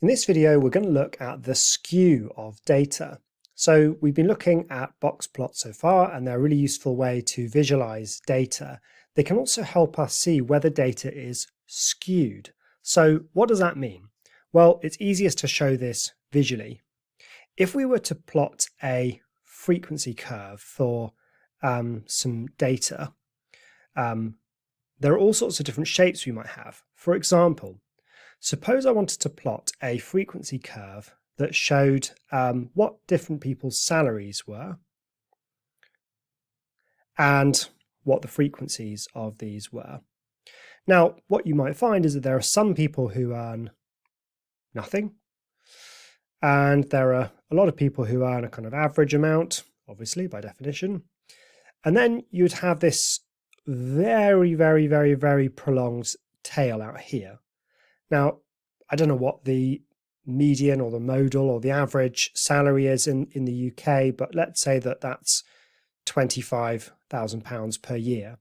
In this video, we're going to look at the skew of data. So we've been looking at box plots so far, and they're a really useful way to visualize data. They can also help us see whether data is skewed. So what does that mean? Well, it's easiest to show this visually. If we were to plot a frequency curve for some data, there are all sorts of different shapes we might have. For example, suppose I wanted to plot a frequency curve that showed what different people's salaries were and what the frequencies of these were. Now, what you might find is that there are some people who earn nothing, and there are a lot of people who earn a kind of average amount, obviously by definition. And then you'd have this very, very, very, very prolonged tail out here. Now, I don't know what the median or the modal or the average salary is in the UK, but let's say that that's £25,000 per year.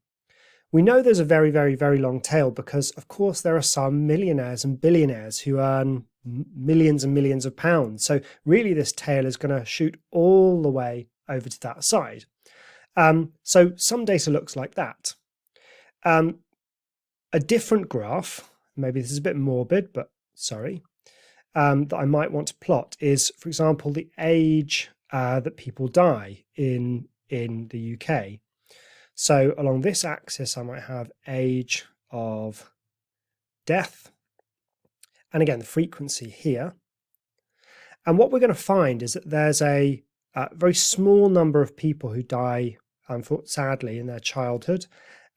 We know there's a very, very, very long tail because, of course, there are some millionaires and billionaires who earn millions and millions of pounds. So really, this tail is going to shoot all the way over to that side. So some data looks like that. A different graph, maybe this is a bit morbid, but sorry, that I might want to plot is, for example, the age that people die in the UK. So along this axis, I might have age of death, and again, the frequency here. And what we're going to find is that there's a very small number of people who die, sadly, in their childhood.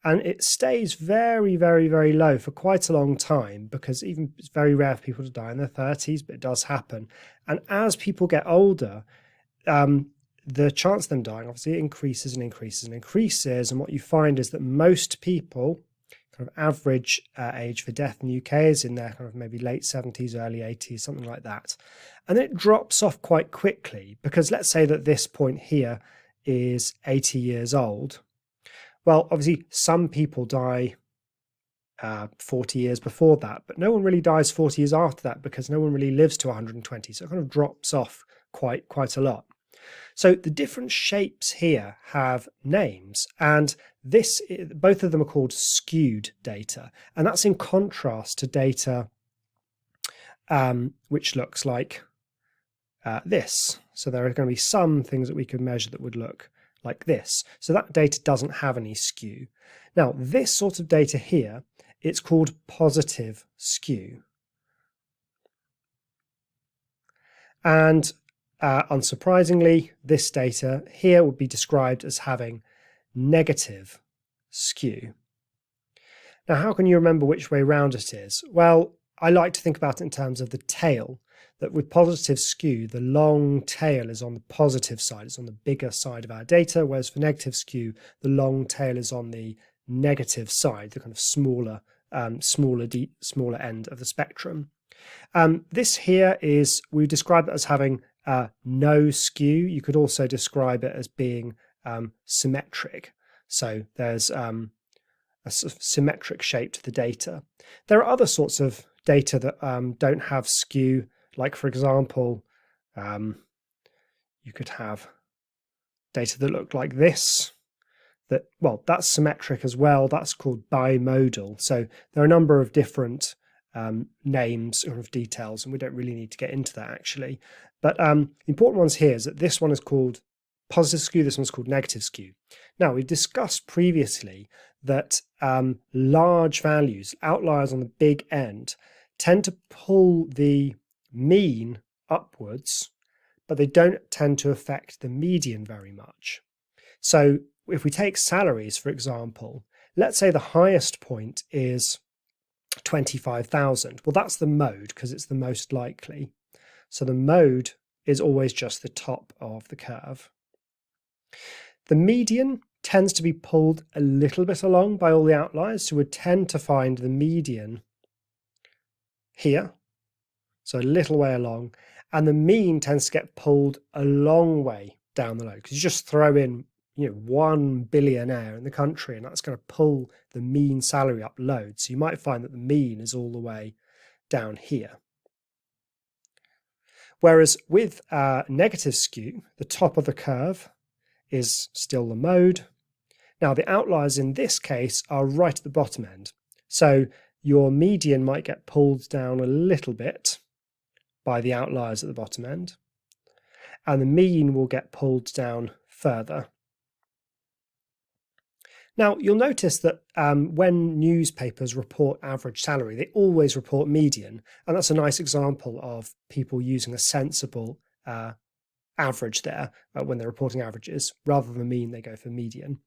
And it stays very, very, very low for quite a long time because it's very rare for people to die in their 30s, but it does happen. And as people get older, the chance of them dying obviously increases and increases and increases. And what you find is that most people, kind of average age for death in the UK is in their kind of maybe late 70s, early 80s, something like that. And then it drops off quite quickly because let's say that this point here is 80 years old. Well, obviously, some people die 40 years before that, but no one really dies 40 years after that because no one really lives to 120. So it kind of drops off quite a lot. So the different shapes here have names, and both of them are called skewed data, and that's in contrast to data which looks like this. So there are going to be some things that we could measure that would look like this. So that data doesn't have any skew. Now, this sort of data here, it's called positive skew. And unsurprisingly, this data here would be described as having negative skew. Now, how can you remember which way round it is? Well, I like to think about it in terms of the tail, that with positive skew, the long tail is on the positive side, it's on the bigger side of our data, whereas for negative skew, the long tail is on the negative side, the kind of smaller end of the spectrum. This here is, we describe it as having no skew. You could also describe it as being symmetric. So there's a sort of symmetric shape to the data. There are other sorts of data that don't have skew. Like, for example, you could have data that look like this. That's symmetric as well. That's called bimodal. So there are a number of different names or details, and we don't really need to get into that actually. But the important ones here is that this one is called positive skew, this one's called negative skew. Now, we've discussed previously that large values, outliers on the big end, tend to pull the mean upwards, but they don't tend to affect the median very much. So if we take salaries, for example, let's say the highest point is 25,000. Well, that's the mode because it's the most likely. So the mode is always just the top of the curve. The median tends to be pulled a little bit along by all the outliers, so we tend to find the median here, so a little way along, and the mean tends to get pulled a long way down the road because you just throw in, one billionaire in the country and that's going to pull the mean salary up loads. So you might find that the mean is all the way down here. Whereas with negative skew, the top of the curve is still the mode. Now the outliers in this case are right at the bottom end. So your median might get pulled down a little bit by the outliers at the bottom end, and the mean will get pulled down further. Now you'll notice that when newspapers report average salary, they always report median, and that's a nice example of people using a sensible average there when they're reporting averages. Rather than mean, they go for median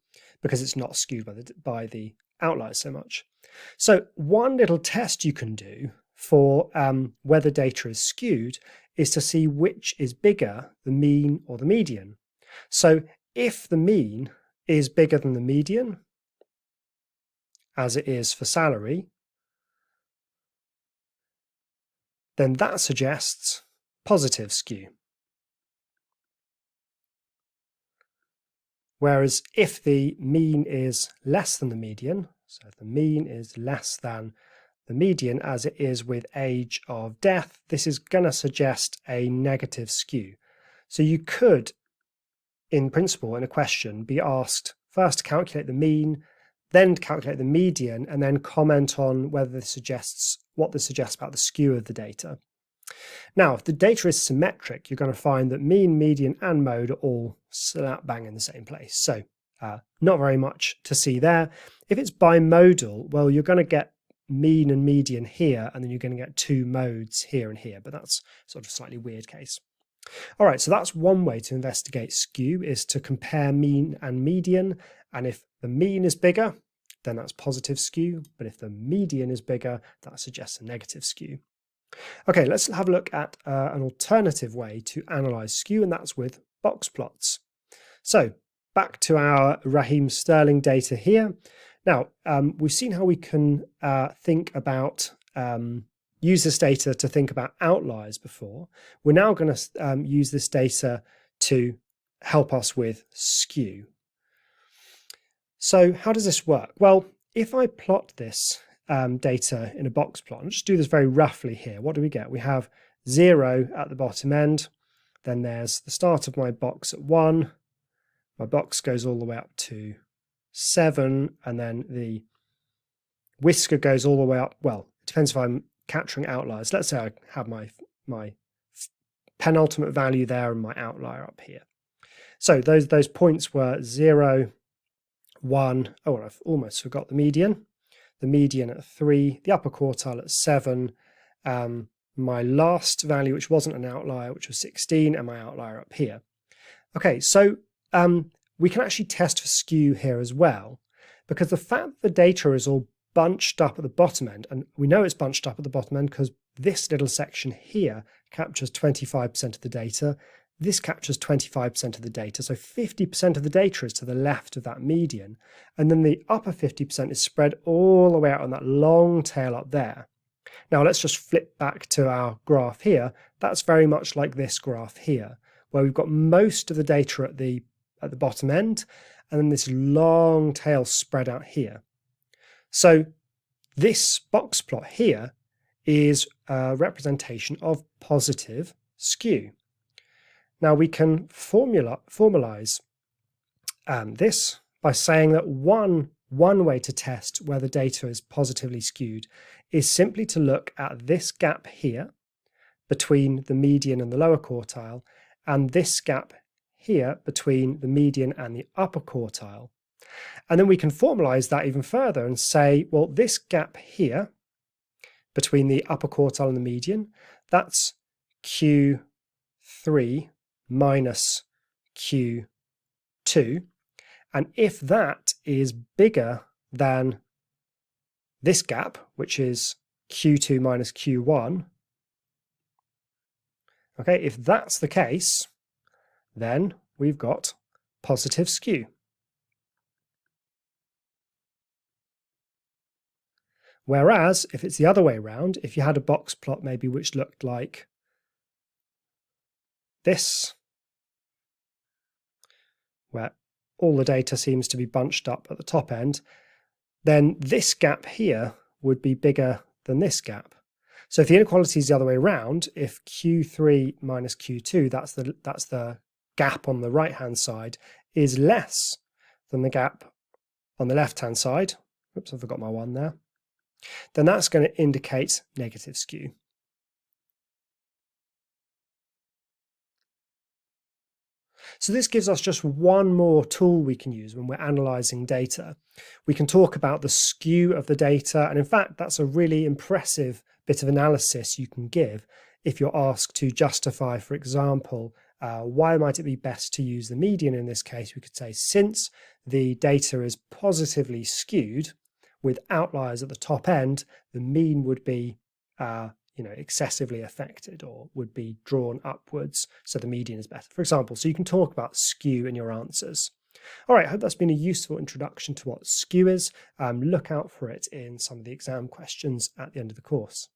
because it's not skewed by the outliers so much. So one little test you can do for whether data is skewed is to see which is bigger, the mean or the median. So if the mean is bigger than the median, as it is for salary, then that suggests positive skew. Whereas if the mean is less than the median, so if the mean is less than the median as it is with age of death, this is going to suggest a negative skew. So you could, in principle, in a question, be asked first to calculate the mean, then to calculate the median, and then comment on whether this suggests what this suggests about the skew of the data. Now, if the data is symmetric, you're going to find that mean, median, and mode are all slap bang in the same place. So not very much to see there. If it's bimodal, well, you're going to get mean and median here, and then you're going to get two modes here and here, but that's sort of a slightly weird case. All right, so that's one way to investigate skew, is to compare mean and median, and if the mean is bigger, then that's positive skew, but if the median is bigger, that suggests a negative skew. Okay, let's have a look at an alternative way to analyze skew, and that's with box plots. So back to our Raheem Sterling data here. Now, we've seen how we can think about, use this data to think about outliers before. We're now going to use this data to help us with skew. So how does this work? Well, if I plot this data in a box plot, and just do this very roughly here, what do we get? We have 0 at the bottom end, then there's the start of my box at 1, my box goes all the way up to 7, and then the whisker goes all the way up. Well, it depends if I'm capturing outliers. Let's say I have my penultimate value there and my outlier up here. So those points were 0, 1, oh, I've almost forgot the median at 3, the upper quartile at 7, my last value, which wasn't an outlier, which was 16, and my outlier up here. Okay, so we can actually test for skew here as well, because the fact that the data is all bunched up at the bottom end, and we know it's bunched up at the bottom end because this little section here captures 25% of the data, this captures 25% of the data, so 50% of the data is to the left of that median, and then the upper 50% is spread all the way out on that long tail up there. Now let's just flip back to our graph here. That's very much like this graph here, where we've got most of the data at the bottom end, and then this long tail spread out here. So this box plot here is a representation of positive skew. Now we can formalize this by saying that one way to test whether data is positively skewed is simply to look at this gap here between the median and the lower quartile, and this gap here between the median and the upper quartile. And then we can formalize that even further and say, well, this gap here between the upper quartile and the median, that's Q3 minus Q2. And if that is bigger than this gap, which is Q2 minus Q1, okay, if that's the case, then we've got positive skew. Whereas if it's the other way around, if you had a box plot maybe which looked like this, where all the data seems to be bunched up at the top end, then this gap here would be bigger than this gap. So if the inequality is the other way around, if Q3 minus Q2, that's the gap on the right-hand side, is less than the gap on the left-hand side, oops, I forgot my one there, then that's going to indicate negative skew. So this gives us just one more tool we can use when we're analysing data. We can talk about the skew of the data, and in fact that's a really impressive bit of analysis you can give if you're asked to justify, for example, why might it be best to use the median in this case. We could say, since the data is positively skewed with outliers at the top end, the mean would be excessively affected, or would be drawn upwards, so the median is better, for example. So you can talk about skew in your answers. All right, I hope that's been a useful introduction to what skew is. Look out for it in some of the exam questions at the end of the course.